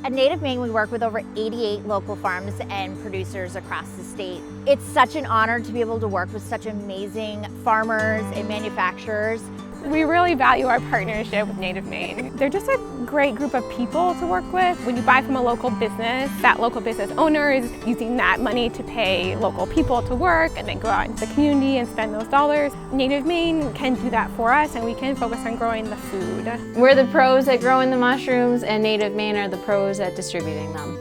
At Native Maine, we work with over 88 local farms and producers across the state. It's such an honor to be able to work with such amazing farmers and manufacturers. We really value our partnership with Native Maine. They're just a great group of people to work with. When you buy from a local business, that local business owner is using that money to pay local people to work and then go out into the community and spend those dollars. Native Maine can do that for us, and we can focus on growing the food. We're the pros at growing the mushrooms, and Native Maine are the pros at distributing them.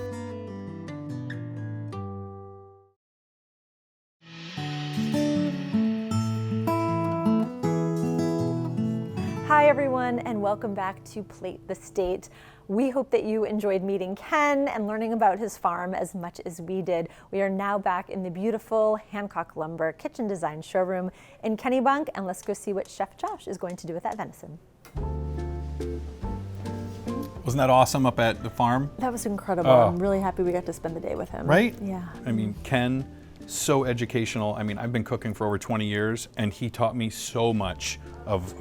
Hi everyone, and welcome back to Plate the State. We hope that you enjoyed meeting Ken and learning about his farm as much as we did. We are now back in the beautiful Hancock Lumber Kitchen Design Showroom in Kennebunk, and let's go see what Chef Josh is going to do with that venison. Wasn't that awesome up at the farm? That was incredible. I'm really happy we got to spend the day with him. Right? Yeah. I mean, Ken, so educational. I mean, I've been cooking for over 20 years, and he taught me so much of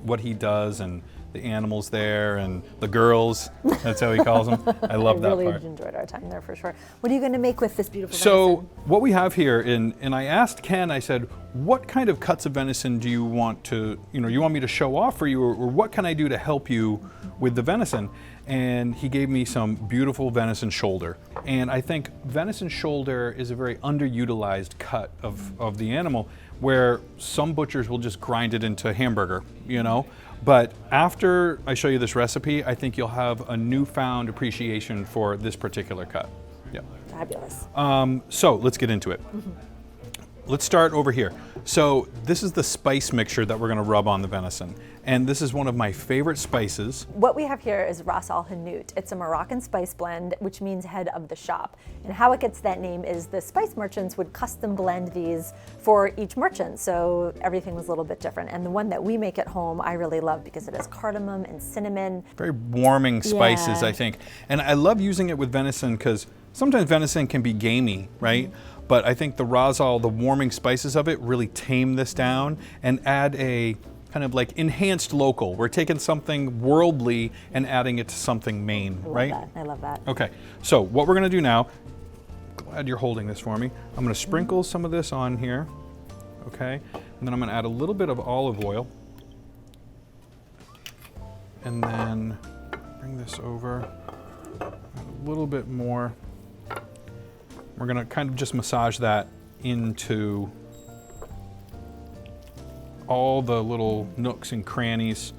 what he does and the animals there and the girls. That's how he calls them. I love that part. I really enjoyed our time there for sure. What are you going to make with this beautiful So venison? what we have here, and I asked Ken, I said, what kind of cuts of venison do you want to, you want me to show off for you, or what can I do to help you with the venison? And he gave me some beautiful venison shoulder. And I think venison shoulder is a very underutilized cut of the animal, where some butchers will just grind it into hamburger, But after I show you this recipe, I think you'll have a newfound appreciation for this particular cut. Yeah. Fabulous. So let's get into it. Let's start over here. So this is the spice mixture that we're gonna rub on the venison. And this is one of my favorite spices. What we have here is Ras el Hanout. It's a Moroccan spice blend, which means head of the shop. And how it gets that name is the spice merchants would custom blend these for each merchant. So everything was a little bit different. And the one that we make at home, I really love because it has cardamom and cinnamon. Very warming spices, Yeah. I think. And I love using it with venison because sometimes venison can be gamey, right? But I think the Ras el, the warming spices of it really tame this down and add a kind of like enhanced local. We're taking something worldly and adding it to something Maine, right? I love that. Okay, so what we're gonna do now, glad you're holding this for me. I'm gonna sprinkle some of this on here, okay? And then I'm gonna add a little bit of olive oil. And then bring this over, add a little bit more. We're gonna kind of just massage that into all the little nooks and crannies.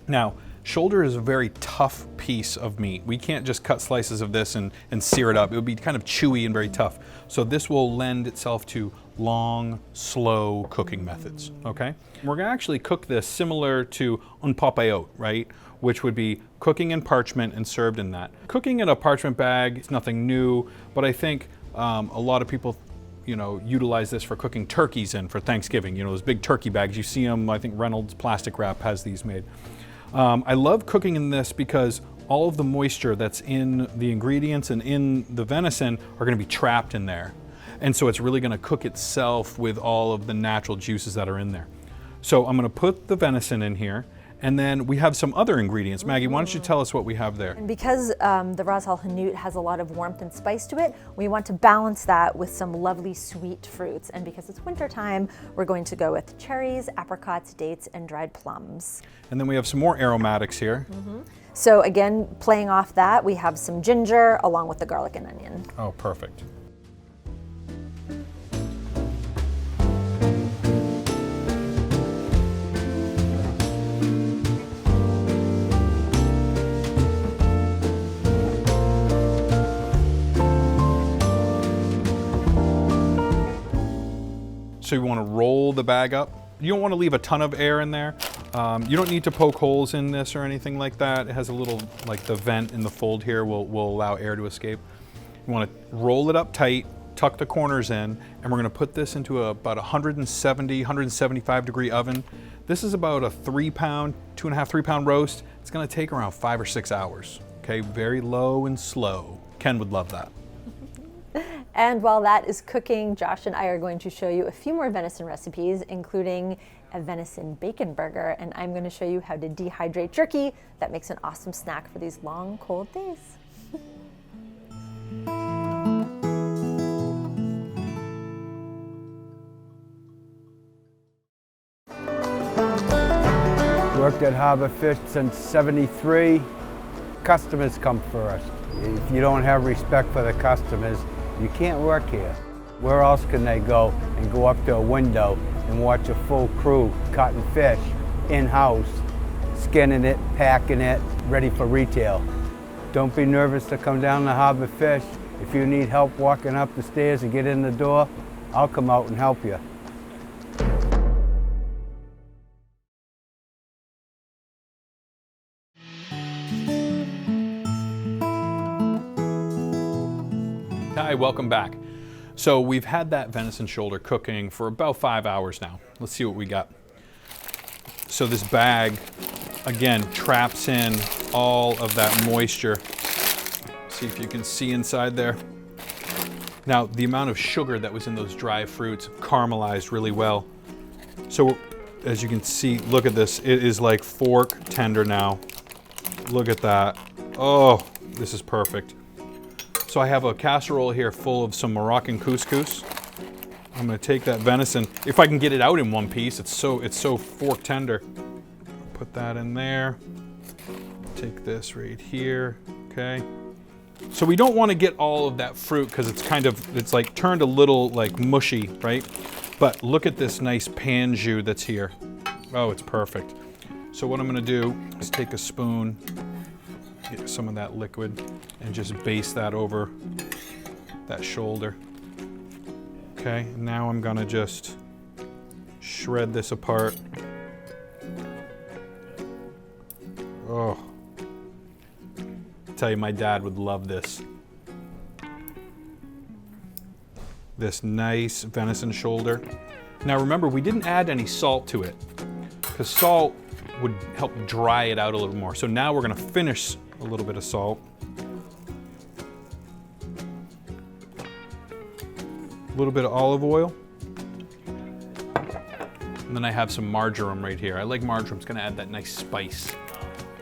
Now, shoulder is a very tough piece of meat. We can't just cut slices of this and sear it up. It would be kind of chewy and very tough. So this will lend itself to long, slow cooking methods, okay? We're gonna actually cook this similar to un papillote, right? Which would be cooking in parchment and served in that. Cooking in a parchment bag is nothing new, but I think a lot of people utilize this for cooking turkeys in for Thanksgiving. Those big turkey bags, you see them, I think Reynolds Plastic Wrap has these made. I love cooking in this because all of the moisture that's in the ingredients and in the venison are gonna be trapped in there. And so it's really gonna cook itself with all of the natural juices that are in there. So I'm gonna put the venison in here, and then we have some other ingredients. Maggie, why don't you tell us what we have there? And because the Ras el Hanout has a lot of warmth and spice to it, we want to balance that with some lovely sweet fruits. And because it's winter time, we're going to go with cherries, apricots, dates, and dried plums. And then we have some more aromatics here. So again, playing off that, we have some ginger along with the garlic and onion. Oh, perfect. So you want to roll the bag up. You don't want to leave a ton of air in there. You don't need to poke holes in this or anything like that. It has a little, like the vent in the fold here will allow air to escape. You want to roll it up tight, tuck the corners in, and we're going to put this into about 170, 175 degree oven. This is about a 3-pound, 2.5, 3-pound roast. It's going to take around 5 or 6 hours. Okay, very low and slow. Ken would love that. And while that is cooking, Josh and I are going to show you a few more venison recipes, including a venison bacon burger, and I'm going to show you how to dehydrate jerky that makes an awesome snack for these long, cold days. Worked at Harbor Fish since '73. Customers come first. If you don't have respect for the customers, you can't work here. Where else can they go and go up to a window and watch a full crew cutting fish in-house, skinning it, packing it, ready for retail? Don't be nervous to come down to Harbor Fish. If you need help walking up the stairs and get in the door, I'll come out and help you. Hi, welcome back. So we've had that venison shoulder cooking for about 5 hours now. Let's see what we got. So this bag, again, traps in all of that moisture. See if you can see inside there. Now, the amount of sugar that was in those dry fruits caramelized really well. So as you can see, look at this. It is like fork tender now. Look at that. Oh, this is perfect. So I have a casserole here full of some Moroccan couscous. I'm gonna take that venison, if I can get it out in one piece. It's so fork tender. Put that in there. Take this right here, okay. So we don't want to get all of that fruit because it's like turned a little like mushy, right? But look at this nice pan jus that's here. Oh, it's perfect. So what I'm gonna do is take a spoon, get some of that liquid, and just baste that over that shoulder. Okay, now I'm gonna just shred this apart. Oh, I tell you, my dad would love this. This nice venison shoulder. Now remember, we didn't add any salt to it because salt would help dry it out a little more. So now we're gonna finish a little bit of salt. A little bit of olive oil. And then I have some marjoram right here. I like marjoram, it's gonna add that nice spice.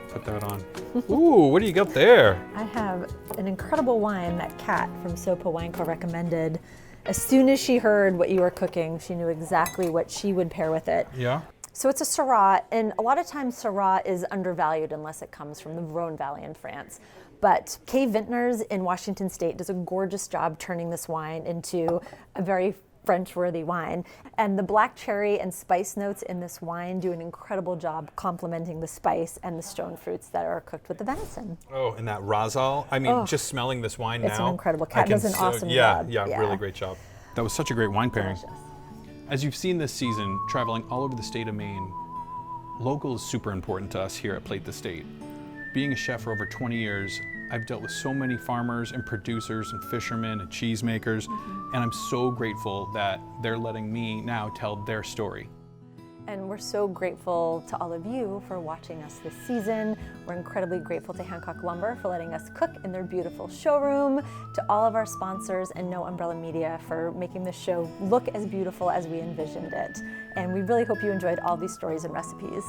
Put that on. Ooh, what do you got there? I have an incredible wine that Kat from Sopa Wine Co. recommended. As soon as she heard what you were cooking, she knew exactly what she would pair with it. Yeah? So it's a Syrah, and a lot of times Syrah is undervalued unless it comes from the Rhone Valley in France. But Kay Vintners in Washington State does a gorgeous job turning this wine into a very French-worthy wine. And the black cherry and spice notes in this wine do an incredible job complementing the spice and the stone fruits that are cooked with the venison. Oh, and that Ras el, I mean, just smelling this wine now. It's an incredible, Kat does an awesome job. Yeah, really great job. That was such a great wine pairing. Delicious. As you've seen this season, traveling all over the state of Maine, local is super important to us here at Plate the State. Being a chef for over 20 years, I've dealt with so many farmers and producers and fishermen and cheesemakers, and I'm so grateful that they're letting me now tell their story. And we're so grateful to all of you for watching us this season. We're incredibly grateful to Hancock Lumber for letting us cook in their beautiful showroom, to all of our sponsors and No Umbrella Media for making this show look as beautiful as we envisioned it. And we really hope you enjoyed all these stories and recipes.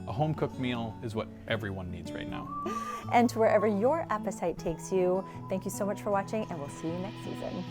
A home-cooked meal is what everyone needs right now. And to wherever your appetite takes you, thank you so much for watching, and we'll see you next season.